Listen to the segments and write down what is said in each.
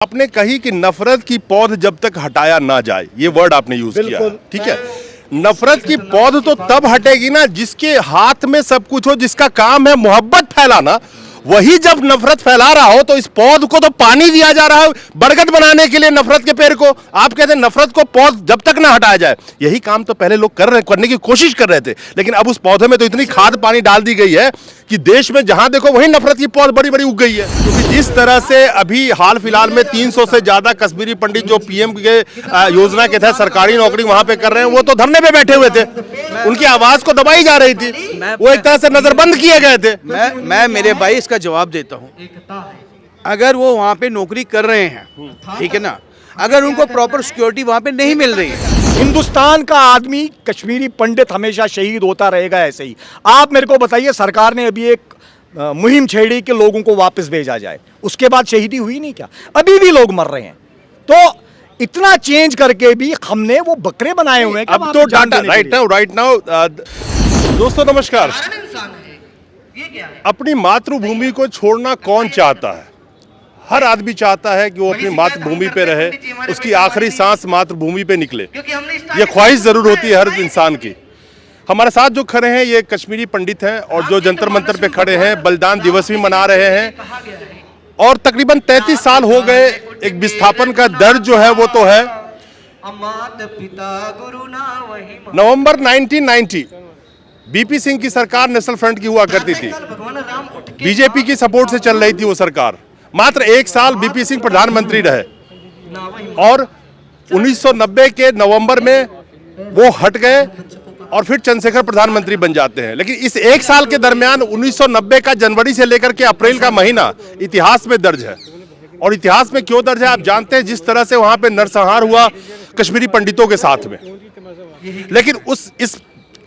आपने कही कि नफरत की पौध जब तक हटाया ना जाए, ये वर्ड आपने यूज किया, ठीक है। नफरत की पौध तो तब हटेगी ना जिसके हाथ में सब कुछ हो, जिसका काम है मोहब्बत फैलाना। वही जब नफरत फैला रहा हो तो इस पौध को तो पानी दिया जा रहा है बरगद बनाने के लिए, नफरत के पेड़ को। आप कहते हैं नफरत को पौध जब तक ना हटाया जाए। यही काम तो पहले लोग करने की कोशिश कर रहे थे, लेकिन अब उस पौधे में तो इतनी खाद पानी डाल दी गई है कि देश में जहां देखो वहीं नफरत की पौध बड़ी बड़ी उग गई है। क्योंकि जिस तरह से अभी हाल फिलहाल में 300 से ज्यादा कश्मीरी पंडित जो पीएम के योजना के तहत सरकारी नौकरी वहां पे कर रहे हैं, वो तो धरने पे बैठे हुए थे, उनकी आवाज को दबाई जा रही थी, वो एक तरह से नजरबंद किए गए थे। मैं मेरे भाई इसका जवाब देता हूँ। अगर वो वहाँ पे नौकरी कर रहे हैं, ठीक है ना, अगर उनको प्रॉपर सिक्योरिटी वहाँ पे नहीं मिल रही है, हिंदुस्तान का आदमी कश्मीरी पंडित हमेशा शहीद होता रहेगा ऐसे ही। आप मेरे को बताइए, सरकार ने अभी एक मुहिम छेड़ी कि लोगों को वापस भेजा जाए, उसके बाद शहीदी हुई नहीं क्या? अभी भी लोग मर रहे हैं। तो इतना चेंज करके भी हमने वो बकरे बनाए हुए हैं। अब तो डाटा राइट नाउ दोस्तों नमस्कार। अपनी मातृभूमि को छोड़ना कौन चाहता है? हर आदमी चाहता है कि वो अपनी मातृभूमि पे रहे, उसकी आखिरी सांस मातृभूमि पे निकले। ये ख्वाहिश जरूर होती है हर इंसान की। हमारे साथ जो खड़े हैं ये कश्मीरी पंडित हैं और जो जंतर मंतर पे खड़े हैं, बलिदान दिवस भी मना रहे हैं और तकरीबन 33 साल हो गए। एक विस्थापन का दर्द जो है वो तो है। नवंबर 1990 बीपी सिंह की सरकार नेशनल फ्रंट की हुआ करती थी, बीजेपी की सपोर्ट से चल रही थी वो सरकार। मात्र 1 साल बीपी सिंह प्रधानमंत्री रहे और 1990 के नवंबर में वो हट गए और फिर चंद्रशेखर प्रधानमंत्री बन जाते हैं। लेकिन इस 1 साल के दरमियान 1990 का जनवरी से लेकर के अप्रैल का महीना इतिहास में दर्ज है। और इतिहास में क्यों दर्ज है आप जानते हैं, जिस तरह से वहां पे नरसंहार हुआ कश्मीरी पंडितों के साथ में। लेकिन इस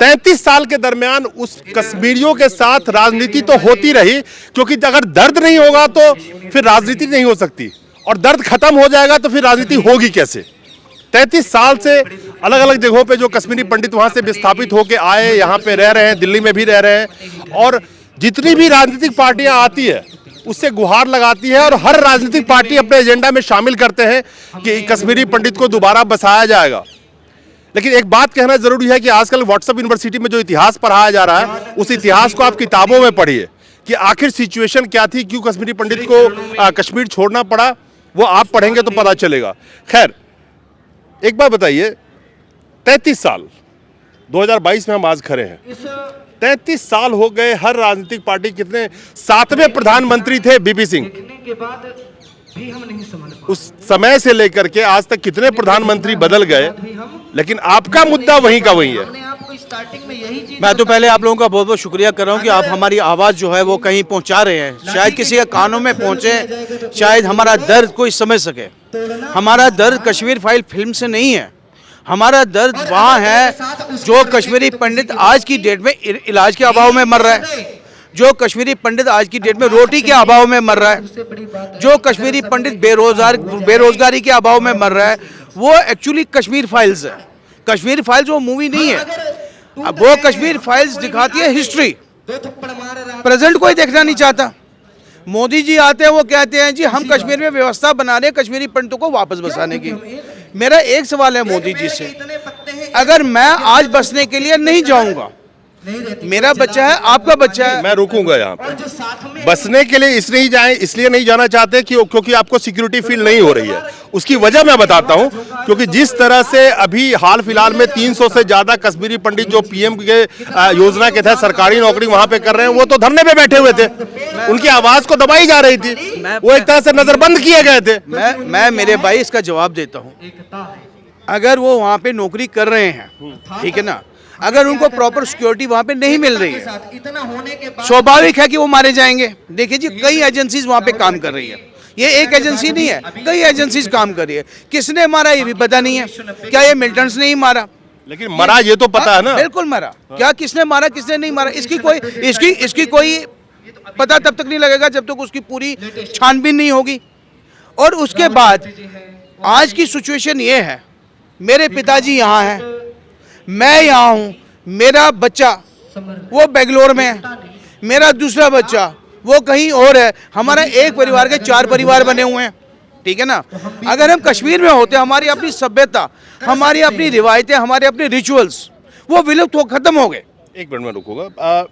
33 साल के दरमियान उस कश्मीरियों के साथ राजनीति तो होती रही, क्योंकि अगर दर्द नहीं होगा तो फिर राजनीति नहीं हो सकती, और दर्द खत्म हो जाएगा तो फिर राजनीति होगी कैसे? 33 साल से अलग अलग जगहों पे जो कश्मीरी पंडित वहां से विस्थापित होकर आए, यहाँ पे रह रहे हैं, दिल्ली में भी रह रहे हैं, और जितनी भी राजनीतिक पार्टियां आती है उससे गुहार लगाती है, और हर राजनीतिक पार्टी अपने एजेंडा में शामिल करते हैं कि कश्मीरी पंडित को दोबारा बसाया जाएगा। लेकिन एक बात कहना जरूरी है कि आजकल व्हाट्सएप यूनिवर्सिटी में जो इतिहास पढ़ाया जा रहा है, उस इतिहास को आप किताबों में पढ़िए कि आखिर सिचुएशन क्या थी, क्यों कश्मीरी पंडित को कश्मीर छोड़ना पड़ा, वो आप पढ़ेंगे तो पता चलेगा। खैर, एक बात बताइए, 33 साल 2022 में हम आज खड़े हैं, 33 साल हो गए। हर राजनीतिक पार्टी कितने 7वें प्रधानमंत्री थे बीपी सिंह, उस समय से लेकर के आज तक कितने प्रधानमंत्री बदल गए, लेकिन आपका मुद्दा वहीं का वहीं है। मैं तो पहले आप लोगों का बहुत बहुत शुक्रिया कर रहा हूँ कि आप हमारी आवाज़ जो है वो कहीं पहुँचा रहे हैं, शायद किसी के कानों में पहुँचे, शायद हमारा दर्द कोई समझ सके। हमारा दर्द कश्मीर फाइल फिल्म से नहीं है, हमारा दर्द वहाँ है जो कश्मीरी पंडित आज की डेट में इलाज के अभाव में मर रहा है, जो कश्मीरी पंडित आज की डेट में रोटी के अभाव में मर रहा है, जो कश्मीरी पंडित बेरोजगारी के अभाव में मर रहा है। वो एक्चुअली कश्मीर फाइल्स है। कश्मीर फाइल्स वो मूवी नहीं है, अब वो कश्मीर फाइल्स दिखाती है हिस्ट्री। प्रेजेंट कोई देखना नहीं चाहता। मोदी जी आते हैं, वो कहते हैं जी हम कश्मीर में व्यवस्था बना रहे हैं कश्मीरी पंडितों को वापस बसाने की। मेरा एक सवाल है मोदी जी से, अगर मैं आज बसने के लिए नहीं जाऊंगा, मेरा बच्चा है, आपका बच्चा है, मैं रुकूंगा यहाँ पे। बसने के लिए इसलिए नहीं जाना चाहते क्योंकि आपको सिक्योरिटी फील नहीं हो रही है। उसकी वजह मैं बताता हूँ, क्योंकि जिस तरह से अभी हाल फिलहाल में 300 से ज्यादा कश्मीरी पंडित जो पीएम के योजना के तहत सरकारी नौकरी वहां पे कर रहे हैं, वो तो धरने पे बैठे हुए थे, उनकी आवाज को दबाई जा रही थी, वो एक तरह से नजरबंद किए गए थे। मैं मेरे भाई इसका जवाब देता हूँ। अगर वो वहाँ पे नौकरी कर रहे हैं, ठीक है ना, अगर उनको प्रॉपर सिक्योरिटी वहाँ पे नहीं मिल रही है, स्वाभाविक है कि वो मारे जाएंगे। देखिए जी, कई एजेंसीज वहाँ पे काम कर रही है, ये एक एजेंसी नहीं है, कई एजेंसीज काम कर रही है। किसने मारा ये भी पता नहीं है। क्या ये मिलिटेंट्स ने ही मारा? लेकिन मरा ये तो पता है ना। बिल्कुल मरा। क्या किसने मारा किसने नहीं मारा, इसकी कोई पता तब तक नहीं लगेगा जब तक उसकी पूरी छानबीन नहीं होगी। और उसके बाद आज की सिचुएशन ये है, मेरे पिताजी यहाँ हैं, मैं यहाँ हूँ, मेरा बच्चा वो बेंगलोर में है, मेरा दूसरा बच्चा वो कहीं और है। हमारा एक परिवार के 4 परिवार बने हुए हैं, ठीक है ना। अगर हम कश्मीर में होते, हमारी अपनी सभ्यता, हमारी अपनी रिवायतें, हमारे अपने रिचुअल्स वो विलुप्त हो खत्म हो गए। एक मिनट में रुकूंगा।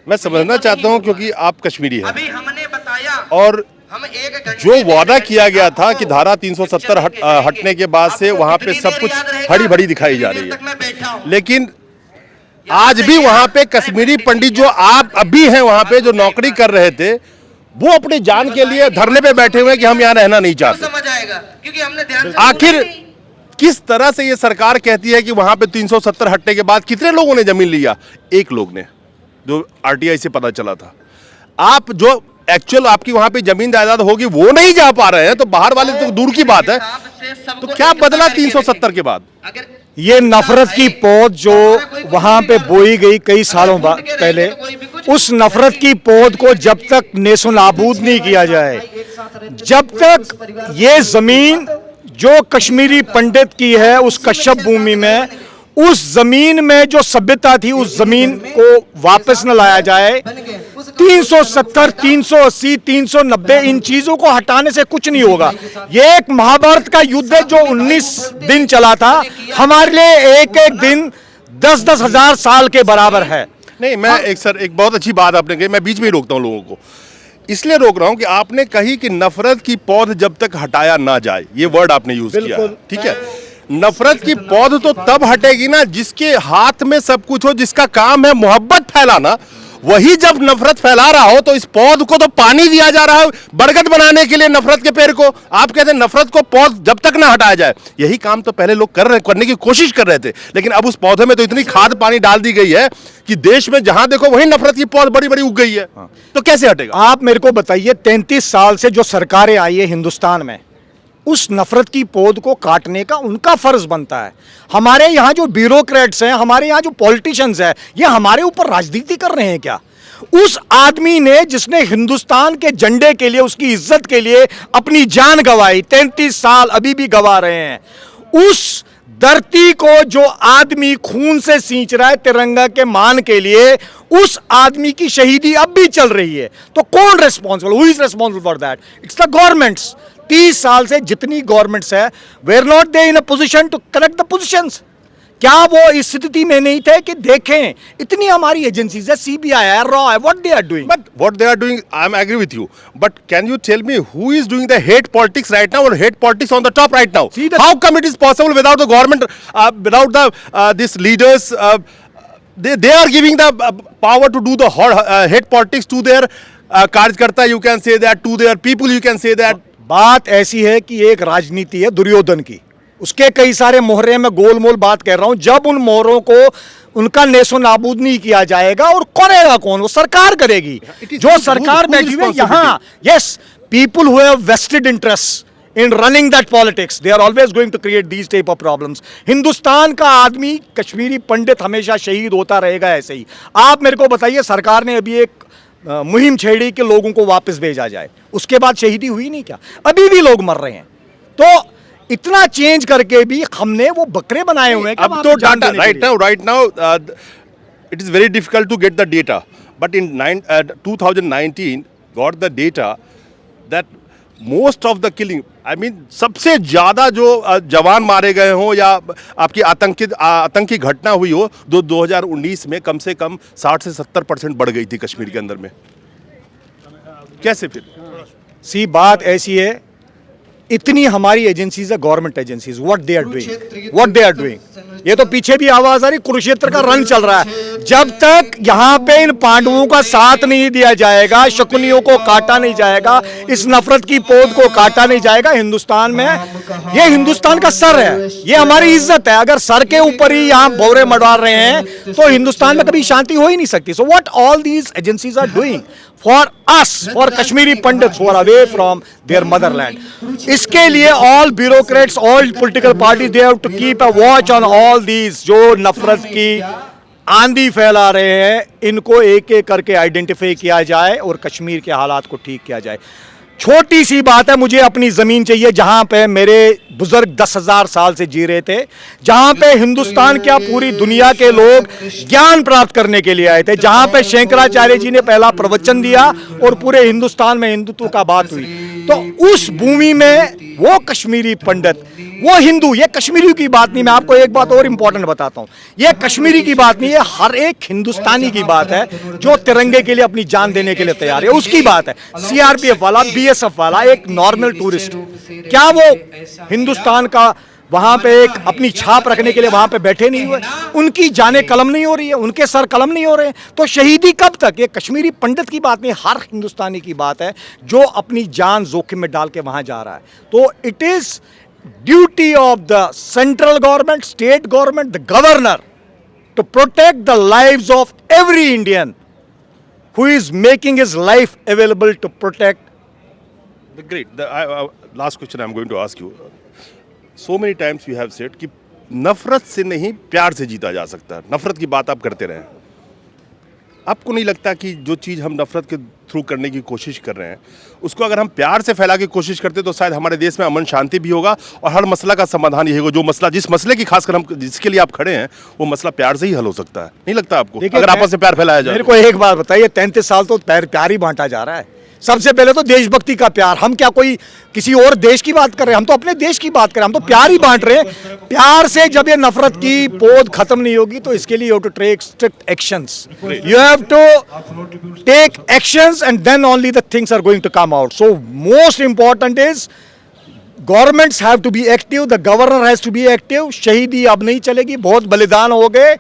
मैं समझना चाहता हूं क्योंकि आप कश्मीरी हैं अभी हमने बताया और हम एक घंटे जो वादा किया गया था कि धारा 370 हटने के बाद से वहां पे सब कुछ हड़ी भड़ी दिखाई जा रही है, लेकिन आज भी वहां पे कश्मीरी पंडित जो आप अभी हैं वहां पे जो नौकरी कर रहे थे, वो अपनी जान के लिए धरने पे बैठे हुए हैं कि हम यहाँ रहना नहीं चाहते। समझ आएगा क्योंकि हमने ध्यान से आखिर किस तरह से ये सरकार कहती है कि वहां पे 370 हटने के बाद कितने लोगों ने जमीन लिया? एक लोग ने, जो आरटीआई से पता चला था। आप जो एक्चुअल आपकी वहां पे जमीन जायदाद होगी वो नहीं जा पा रहे हैं, तो बाहर वाले तो दूर की बात है। तो क्या बदला 370 के बाद? अगर ये नफरत की पौध जो वहां पे बोई गई कई सालों पहले, उस नफरत की पौध को जब तक नेसो नाबूद नहीं किया जाए, जब तक ये जमीन जो कश्मीरी पंडित की है उस कश्यप भूमि में, उस जमीन में जो सभ्यता थी उस जमीन को वापस न लाया जाए, 370, 380, 390 इन चीजों को हटाने से कुछ नहीं होगा। ये एक महाभारत का युद्ध है जो 19 दिन चला था, हमारे लिए एक एक दिन 10-10 हजार साल के बराबर है। नहीं, मैं एक बहुत अच्छी बात आपने कही, मैं बीच में ही रोकता हूं लोगों को, इसलिए रोक रहा हूं कि आपने कही कि नफरत की पौध जब तक हटाया ना जाए, ये वर्ड आपने यूज किया है, ठीक है। नफरत की पौध तो तब हटेगी ना जिसके हाथ में सब कुछ हो, जिसका काम है मोहब्बत फैलाना। वही जब नफरत फैला रहा हो तो इस पौध को तो पानी दिया जा रहा है बरगद बनाने के लिए, नफरत के पेड़ को। आप कहते हैं नफरत को पौध जब तक ना हटाया जाए, यही काम तो पहले लोग करने की कोशिश कर रहे थे, लेकिन अब उस पौधे में तो इतनी खाद पानी डाल दी गई है कि देश में जहां देखो वही नफरत की पौध बड़ी बड़ी उग गई है। तो कैसे हटेगा? आप मेरे को बताइए, 33 साल से जो सरकारें आई है हिंदुस्तान में, उस नफरत की पौध को काटने का उनका फर्ज बनता है। हमारे यहाँ जो ब्यूरोक्रेट्स हैं, हमारे यहाँ जो पॉलिटिशियंस हैं, ये हमारे ऊपर राजनीति कर रहे हैं क्या? उस आदमी ने जिसने हिंदुस्तान के झंडे के लिए, उसकी इज्जत के लिए अपनी जान गंवाई, 33 साल अभी भी गंवा रहे हैं, उस धरती को जो आदमी खून से सींच रहा है तिरंगा के मान के लिए, उस आदमी की शहीदी अब भी चल रही है। तो कौन responsible? Who is responsible for that? It's the governments. 30 साल से जितनी गवर्नमेंट्स है, were not they in a position to correct the positions. क्या वो इस स्थिति में नहीं थे कि देखें इतनी हमारी एजेंसीज है, सीबीआई है, रॉ है, what they are doing? But what they are doing, I am agree with you. But can you tell me who is doing the hate politics right now, or hate politics on the top right now? See the- How come it is possible without the government, without the these leaders? They are giving the power to do the hate politics to their कार्यकर्ता, you can say that, to their people, you can say that. बात ऐसी है कि एक राजनीति है दुर्योधन की, उसके कई सारे मोहरे में गोलमोल बात कह रहा हूं। जब उन मोहरों को उनका नेसो नाबूद नहीं किया जाएगा, और करेगा कौन? वो सरकार करेगी। जो सरकार बैठी हुई है यहाँ, yes, people who have vested interest in running that politics, they are always going to create these type of problems. Hindustan का आदमी, कश्मीरी पंडित हमेशा शहीद होता रहेगा ऐसे ही। आप मेरे को बताइए, सरकार ने अभी एक मुहिम छेड़ी कि लोगों को वापस भेजा जाए, उसके बाद शहीदी हुई नहीं क्या? अभी भी लोग मर रहे हैं। तो इतना चेंज करके भी हमने वो बकरे बनाए हुए हैं कि अब तो data right now it is very difficult to get the data, but in 2019 got the data that most of the killing, I mean सबसे ज्यादा जो जवान मारे गए हों या आपकी आतंकी घटना हुई हो, 2019 में कम से कम 60 से 70% बढ़ गई थी कश्मीर के अंदर में। कैसे फिर? सी बात ऐसी है, इतनी हमारी एजेंसीज है, government agencies, what they are doing, ये तो पीछे भी आवाज आ रही, कुरुक्षेत्र का रण चल रहा है। जब तक यहाँ पे इन पांडवों का साथ नहीं दिया जाएगा, शकुनियों को काटा नहीं जाएगा, इस नफरत की पौध को काटा नहीं जाएगा हिंदुस्तान में, ये हिंदुस्तान का सर है, ये हमारी इज्जत है। अगर सर के ऊपर ही यहाँ भौरे मडवा रहे हैं तो हिंदुस्तान में कभी शांति हो ही नहीं सकती। So what all these agencies are doing for us, for Kashmiri Pandits who are away from their motherland. इसके लिए all bureaucrats, all political parties, they have to keep a watch on all these जो नफरत की आंधी फैला रहे हैं, इनको एक एक करके आइडेंटिफाई किया जाए और कश्मीर के हालात को ठीक किया जाए। छोटी सी बात है, मुझे अपनी ज़मीन चाहिए जहाँ पे मेरे बुजुर्ग 10,000 साल से जी रहे थे, जहां पे हिंदुस्तान क्या पूरी दुनिया के लोग ज्ञान प्राप्त करने के लिए आए थे, जहां पे शंकराचार्य जी ने पहला प्रवचन दिया और पूरे हिंदुस्तान में हिंदुत्व का बात हुई। तो उस भूमि में वो कश्मीरी पंडित, वो हिंदू, ये कश्मीरी की बात नहीं, मैं आपको एक बात और इंपॉर्टेंट बताता हूं, ये कश्मीरी की बात नहीं है, हर एक हिंदुस्तानी की बात है जो तिरंगे के लिए अपनी जान देने के लिए तैयार है, उसकी बात है। सीआरपीएफ वाला, बीएसएफ वाला, एक नॉर्मल टूरिस्ट, क्या वो हिंदुस्तान का वहां पे एक अपनी छाप रखने के लिए वहां पे बैठे नहीं हुए? उनकी जाने कलम नहीं हो रही है, उनके सर कलम नहीं हो रहे हैं, तो शहीदी कब तक? ये कश्मीरी पंडित की बात नहीं, हर हिंदुस्तानी की बात है जो अपनी जान जोखिम में डाल के वहां जा रहा है। तो it is duty of the central government, state government, the governor to protect the lives of every Indian who is making his life available to protect. Great. Last question I'm going to ask you. So many times you have said कि नफरत से नहीं प्यार से जीता जा सकता है। नफरत की बात आप करते रहे। आपको नहीं लगता कि जो चीज़ हम नफरत के थ्रू करने की कोशिश कर रहे हैं उसको अगर हम प्यार से फैला की कोशिश करते तो शायद हमारे देश में अमन शांति भी होगा और हर मसला का समाधान यही होगा। जो मसला, जिस मसले की खासकर हम जिसके लिए आप खड़े हैं, वो मसला प्यार से ही हल हो सकता है। नहीं लगता आपको? अगर आपस में प्यार फैलाया जाए। मेरे को एक बात बताइए, 33 साल तो प्यार ही बांटा जा रहा है। सबसे पहले तो देशभक्ति का प्यार, हम क्या कोई किसी और देश की बात कर रहे हैं? हम तो अपने देश की बात कर रहे हैं, हम तो प्यार ही बांट रहे हैं। प्यार से जब ये नफरत की पौध खत्म नहीं होगी तो इसके लिए you have to take strict actions, you have to take actions and then only the things are going to come out. So most important is governments have to be active, the governor has to be active. शहीदी अब नहीं चलेगी, बहुत बलिदान हो गए,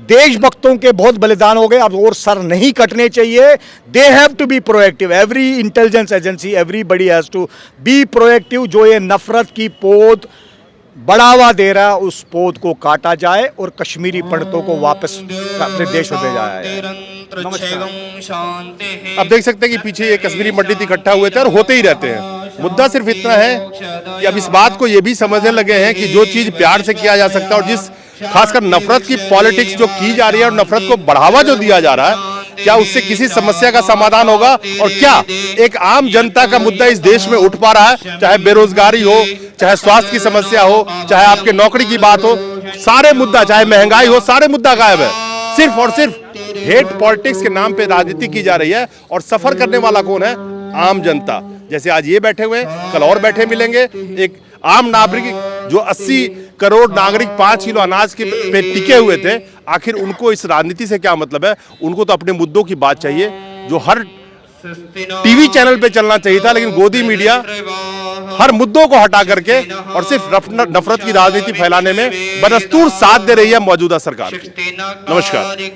देशभक्तों के बहुत बलिदान हो गए, अब और सर नहीं कटने चाहिए। They have to be proactive, every intelligence agency, everybody has to be proactive. जो ये नफरत की पौध बढ़ावा दे रहा है उस पौध को काटा जाए और कश्मीरी पंडितों को वापस अपने देश में भेजा जाए। आप देख सकते हैं कि पीछे ये कश्मीरी पंडित इकट्ठा हुए थे और होते ही रहते हैं। मुद्दा सिर्फ इतना है कि अब इस बात को ये भी समझने लगे हैं कि जो चीज प्यार से किया जा सकता है और जिस खासकर नफरत की पॉलिटिक्स जो की जा रही है और नफरत को बढ़ावा जो दिया जा रहा है, क्या उससे किसी समस्या का समाधान होगा? और क्या एक आम जनता का मुद्दा इस देश में उठ पा रहा है? चाहे बेरोजगारी हो, चाहे स्वास्थ्य की समस्या हो, चाहे आपके नौकरी की बात हो, सारे मुद्दा, चाहे महंगाई हो, सारे मुद्दा गायब है। सिर्फ और सिर्फ हेट पॉलिटिक्स के नाम पे राजनीति की जा रही है और सफर करने वाला कौन है? आम जनता। जैसे आज ये बैठे हुए हैं, कल और बैठे मिलेंगे। एक आम नागरिक जो 80 करोड़ नागरिक 5 किलो अनाज के पे टिके हुए थे, आखिर उनको इस राजनीति से क्या मतलब है? उनको तो अपने मुद्दों की बात चाहिए जो हर टीवी चैनल पे चलना चाहिए था, लेकिन गोदी मीडिया हर मुद्दों को हटा करके और सिर्फ नफरत की राजनीति फैलाने में बदस्तूर साथ दे रही है मौजूदा सरकार की। नमस्कार।